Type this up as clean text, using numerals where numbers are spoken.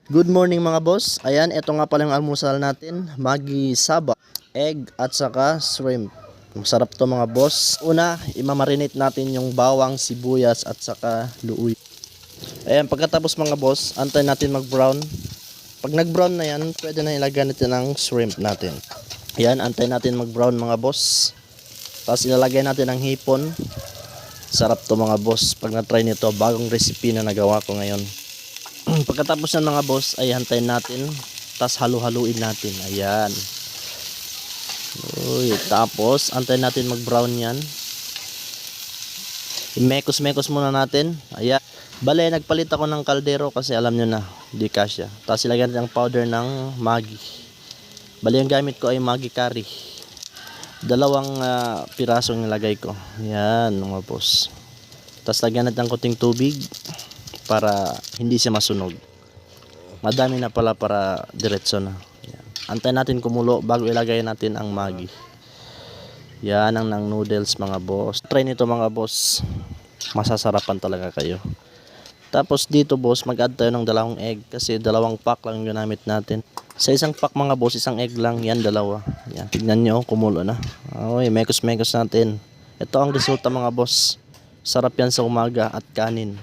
Good morning mga boss. Ayan, ito nga pala yung almusal natin. Maggi saba, egg at saka shrimp. Masarap to mga boss. Una, imamarinate natin yung bawang, sibuyas at saka luuy. Ayan, pagkatapos mga boss, antay natin mag-brown. Pag nag-brown na yan, pwede na ilagay natin ang shrimp natin. Ayan, antay natin mag-brown mga boss. Tapos ilalagay natin ang hipon. Sarap to mga boss. Pag na-try nito, bagong recipe na nagawa ko ngayon. Pagkatapos ng mga boss ay hantayin natin, tas halu-haluin natin. Ayan. Uy, tapos antayin natin mag-brown yan. I-mekos-mekos muna natin. Ayan. Bale, nagpalit ako ng kaldero kasi alam nyo na, di kasya. Tapos ilagyan natin ang powder ng Maggi. Bale, yung gamit ko ay Maggi curry. Dalawang pirasong nilagay ko. Ayan mga boss. Tapos lagyan natin ng konting tubig para hindi siya masunog. Madami na pala para diretso na. Yan. Antayin natin kumulo bago ilagay natin ang Maggi. Yan ang ng noodles mga boss. Try nito mga boss. Masasarapan talaga kayo. Tapos dito boss, mag-add tayo ng dalawang egg kasi dalawang pack lang yung ginamit natin. Sa isang pack mga boss, isang egg lang. Yan, dalawa. Yan. Tignan nyo, kumulo na. Okay, mekos-mekos natin. Ito ang resulta mga boss. Sarap yan sa umaga at kanin.